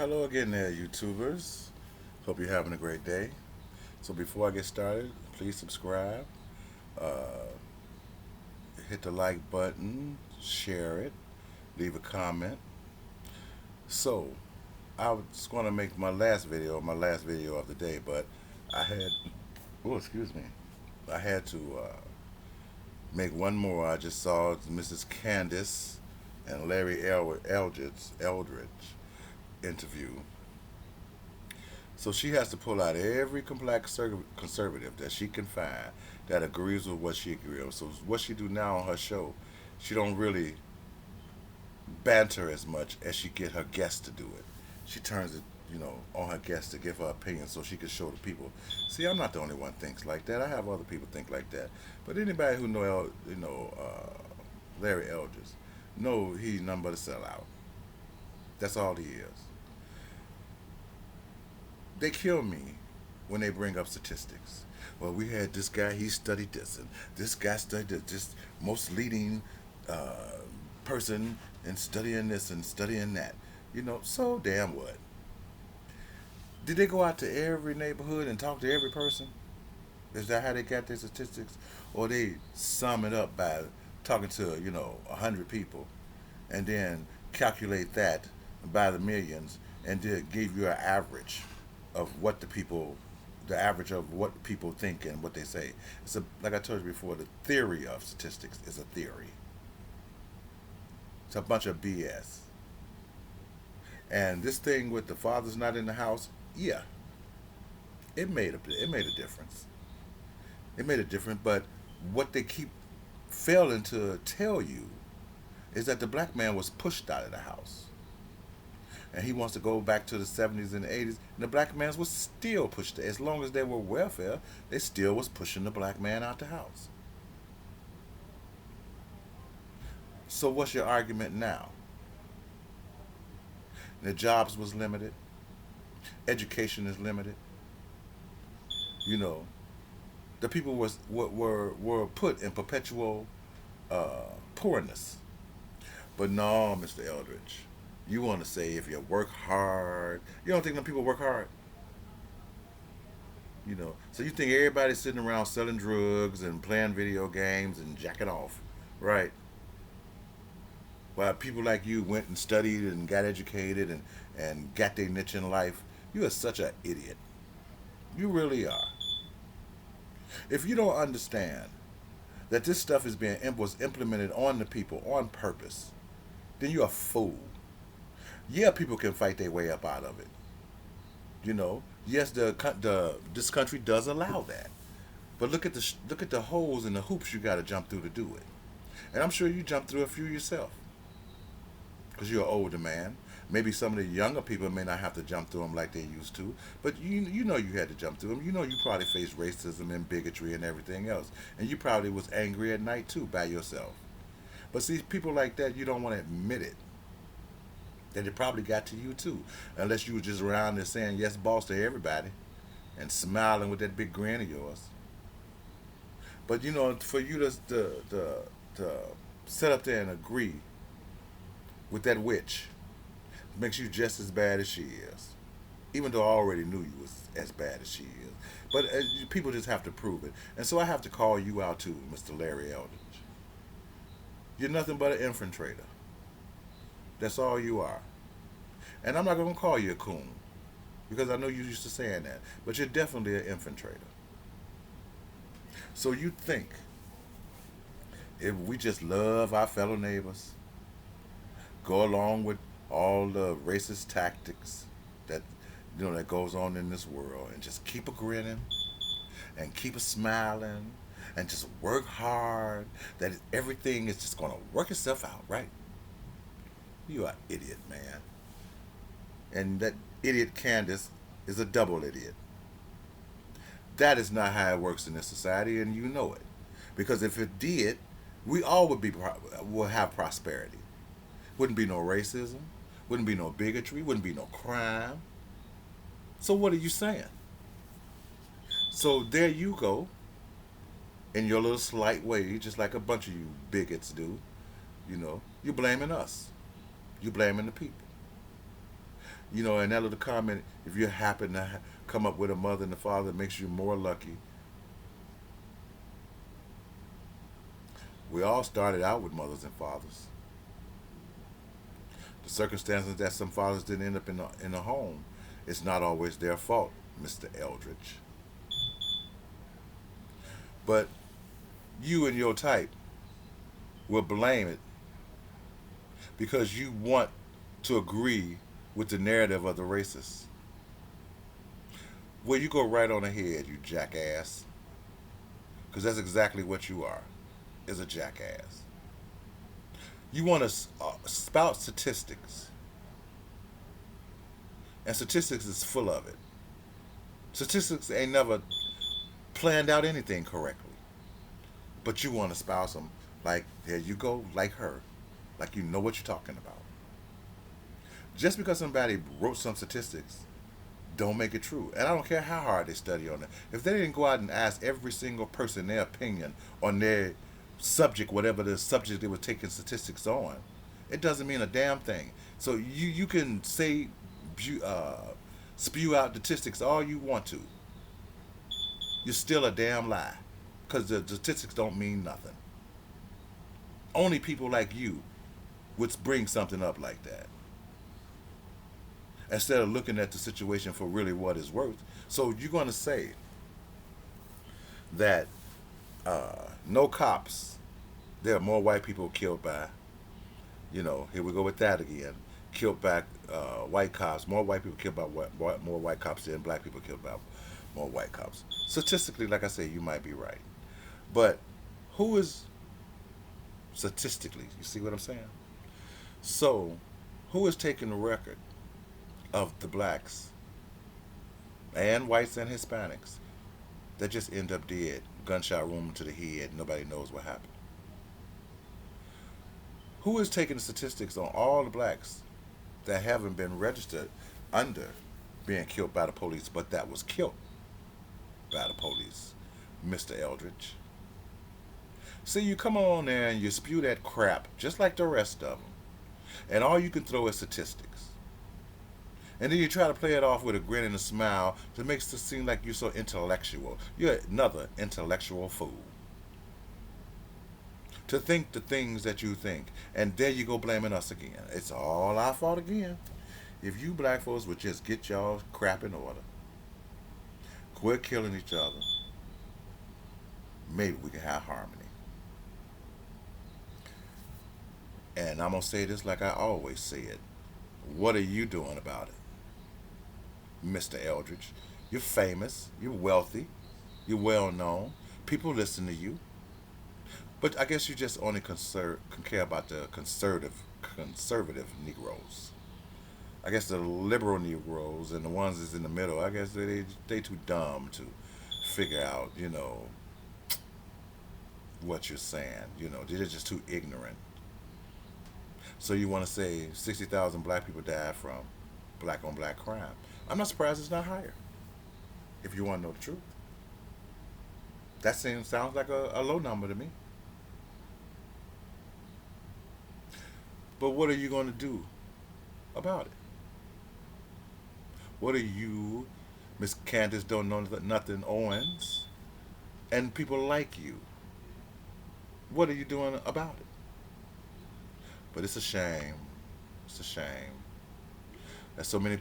Hello again there, YouTubers. Hope you're having a great day. So before I get started, please subscribe, uh, hit the like button, share it, leave a comment. So I was going to make my last video of the day, but I had, oh, excuse me, I had to make one more. I just saw Mrs. Candace and Larry Eldridge interview. So she has to pull out every conservative that she can find that agrees with what she agrees with. So what she do now on her show, she don't really banter as much as she get her guests to do it. She turns it, on her guests to give her opinion so she can show the people. See, I'm not the only one thinks like that. I have other people think like that. But anybody who Larry Eldridge, know he's nothing but a sellout. That's all he is. They kill me when they bring up statistics. Well, we had this guy, he studied this, and this guy studied this, most leading uh, person in studying this and studying that. So damn what? Did they go out to every neighborhood and talk to every person? Is that how they got their statistics? Or they sum it up by talking to, 100 people and then calculate that by the millions and then give you an average of what the average of what people think and what they say. Like I told you before, the theory of statistics is a theory. It's a bunch of BS. And this thing with the father's not in the house, yeah, it made a difference. It made a difference, but what they keep failing to tell you is that the black man was pushed out of the house. And he wants to go back to the 70s and the 80s, and the black man was still pushed. As long as they were welfare, they still was pushing the black man out the house. So what's your argument now? The jobs was limited, education is limited. You know, the people were put in perpetual poorness. But no, Mr. Eldridge, you want to say if you work hard, you don't think them people work hard? So you think everybody's sitting around selling drugs and playing video games and jacking off, right? While people like you went and studied and got educated and got their niche in life, you are such an idiot. You really are. If you don't understand that this stuff was implemented on the people on purpose, then you're a fool. Yeah, people can fight their way up out of it. Yes, this country does allow that, but look at the holes and the hoops you got to jump through to do it. And I'm sure you jumped through a few yourself, because you're an older man. Maybe some of the younger people may not have to jump through them like they used to, but you know you had to jump through them. You probably faced racism and bigotry and everything else, and you probably was angry at night too by yourself. But see, people like that, you don't want to admit it. That it probably got to you too, unless you were just around there saying yes, boss to everybody, and smiling with that big grin of yours. But for you to sit up there and agree with that witch makes you just as bad as she is, even though I already knew you was as bad as she is. But people just have to prove it, and so I have to call you out too, Mr. Larry Eldridge. You're nothing but an infiltrator. That's all you are. And I'm not going to call you a coon because I know you're used to saying that, but you're definitely an infiltrator. So you think if we just love our fellow neighbors, go along with all the racist tactics that that goes on in this world, and just keep a grinning and keep a smiling and just work hard, that everything is just going to work itself out, right? You are an idiot, man. And that idiot Candace is a double idiot. That is not how it works in this society, and you know it. Because if it did, we all will have prosperity. Wouldn't be no racism, wouldn't be no bigotry, wouldn't be no crime. So what are you saying? So there you go, in your little slight way, just like a bunch of you bigots do. You're blaming us. You're blaming the people. And that little comment, if you happen to come up with a mother and a father that makes you more lucky. We all started out with mothers and fathers. The circumstances that some fathers didn't end up in a home, it's not always their fault, Mr. Eldridge. But you and your type will blame it because you want to agree with the narrative of the racists. Well, you go right on ahead, you jackass. Because that's exactly what you are, is a jackass. You want to spout statistics, and statistics is full of it. Statistics ain't never planned out anything correctly, but you want to spouse them like, there you go, like her, like you know what you're talking about. Just because somebody wrote some statistics, don't make it true. And I don't care how hard they study on it. If they didn't go out and ask every single person their opinion on their subject, whatever the subject they were taking statistics on, it doesn't mean a damn thing. So you can say, spew out statistics all you want to. You're still a damn lie, because the statistics don't mean nothing. Only people like you would bring something up like that instead of looking at the situation for really what it's worth. So you're going to say that no cops, there are more white people killed by, here we go with that again, killed by white cops, more white people killed by more white cops than black people killed by more white cops. Statistically, like I say, you might be right. But who is statistically, you see what I'm saying? So, who is taking the record of the blacks and whites and Hispanics that just end up dead, gunshot wound to the head, nobody knows what happened? Who is taking the statistics on all the blacks that haven't been registered under being killed by the police, but that was killed by the police, Mr. Eldridge? See, you come on there and you spew that crap just like the rest of them, and all you can throw is statistics. And then you try to play it off with a grin and a smile that makes it seem like you're so intellectual. You're another intellectual fool. To think the things that you think. And there you go blaming us again. It's all our fault again. If you black folks would just get y'all crap in order, quit killing each other, maybe we can have harmony. And I'm going to say this like I always say it. What are you doing about it, Mr. Eldridge? You're famous. You're wealthy. You're well known. People listen to you. But I guess you just only can care about the conservative Negroes. I guess the liberal Negroes and the ones that's in the middle, I guess they too dumb to figure out, what you're saying. They're just too ignorant. So you want to say 60,000 black people died from black on black crime. I'm not surprised it's not higher, if you want to know the truth. That sounds like a low number to me. But what are you going to do about it? What are you, Miss Candace don't know nothing Owens, and people like you? What are you doing about it? But it's a shame. It's a shame that so many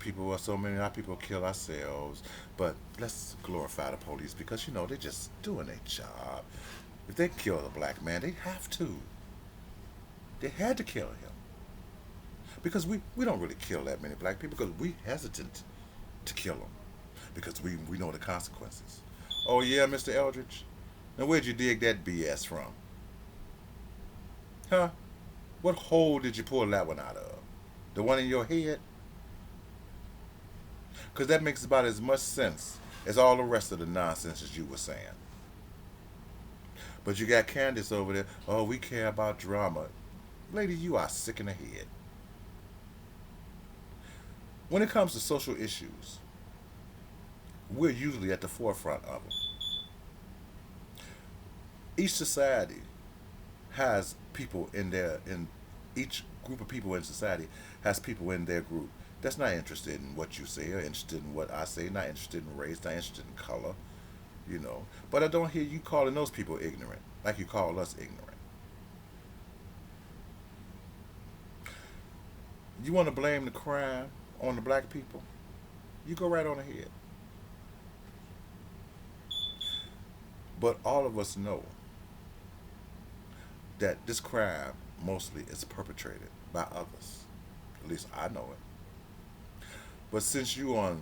our people kill ourselves. But let's glorify the police because, they're just doing their job. If they kill a black man, they have to. They had to kill him. Because we don't really kill that many black people because we hesitant to kill them. Because we know the consequences. Oh, yeah, Mr. Eldridge? Now, where'd you dig that BS from? Huh? What hole did you pull that one out of? The one in your head? Because that makes about as much sense as all the rest of the nonsense that you were saying. But you got Candace over there. Oh, we care about drama. Lady, you are sick in the head. When it comes to social issues, we're usually at the forefront of them. Each society has people in each group of people in society has people in their group that's not interested in what you say or interested in what I say, not interested in race, not interested in color, you know. But I don't hear you calling those people ignorant like you call us ignorant. You want to blame the crime on the black people? You go right on ahead. But all of us know that this crime mostly is perpetrated by others. At least I know it. But since you on,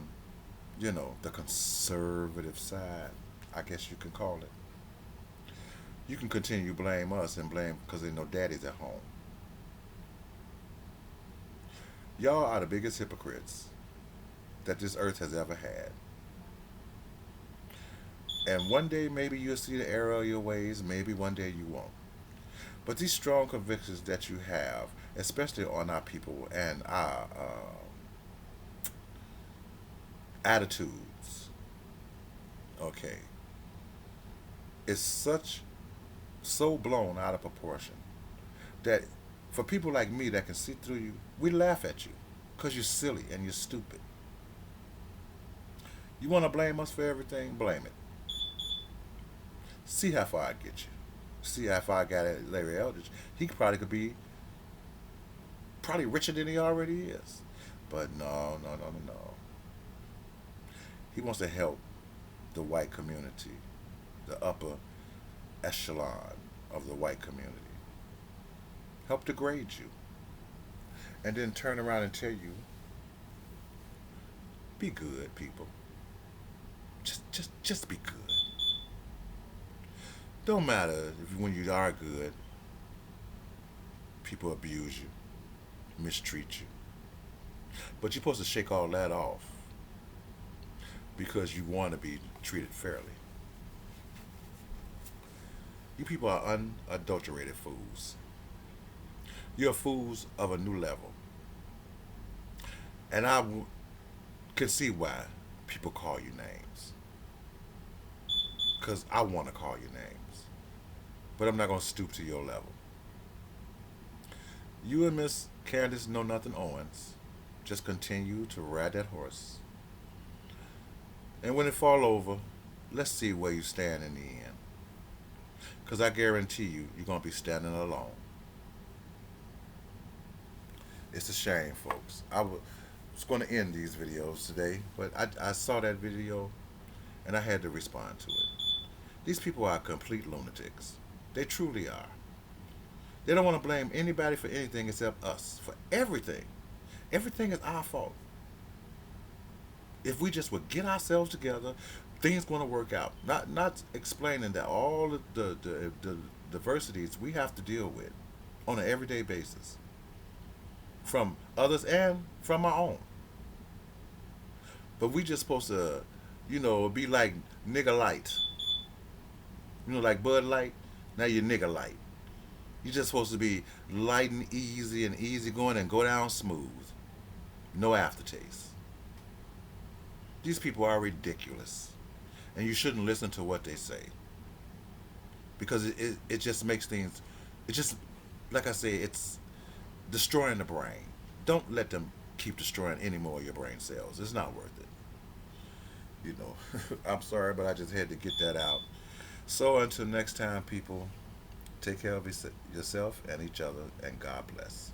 the conservative side, I guess you can call it. You can continue to blame us and blame because they know daddy's at home. Y'all are the biggest hypocrites that this earth has ever had. And one day maybe you'll see the error of your ways, maybe one day you won't. But these strong convictions that you have, especially on our people and our attitudes, okay, is so blown out of proportion that for people like me that can see through you, we laugh at you because you're silly and you're stupid. You want to blame us for everything? Blame it. See how far I get you. See how far I got at Larry Eldridge. He probably could be probably richer than he already is. But no, no, no, no, no. He wants to help the white community, the upper echelon of the white community. Help degrade you. And then turn around and tell you, be good, people. Just be good. Don't matter if when you are good, people abuse you, mistreat you. But you're supposed to shake all that off because you want to be treated fairly. You people are unadulterated fools. You're fools of a new level. And can see why people call you names. Because I want to call you names. But I'm not going to stoop to your level. You and Miss Candace Know Nothing Owens just continue to ride that horse. And when it fall over, let's see where you stand in the end. Because I guarantee you're going to be standing alone. It's a shame, folks. Was going to end these videos today, but I saw that video and I had to respond to it. These people are complete lunatics. They truly are. They don't want to blame anybody for anything except us, for everything. Everything is our fault. If we just would get ourselves together, things going to work out. Not explaining that all the diversities we have to deal with on an everyday basis, from others and from our own. But we just supposed to, be like nigga light. Like Bud Light. Now you're nigga light. You're just supposed to be light and easy going and go down smooth. No aftertaste. These people are ridiculous. And you shouldn't listen to what they say. Because it just makes things, like I say, it's destroying the brain. Don't let them keep destroying any more of your brain cells. It's not worth it. I'm sorry, but I just had to get that out. So until next time, people, take care of yourself and each other, and God bless.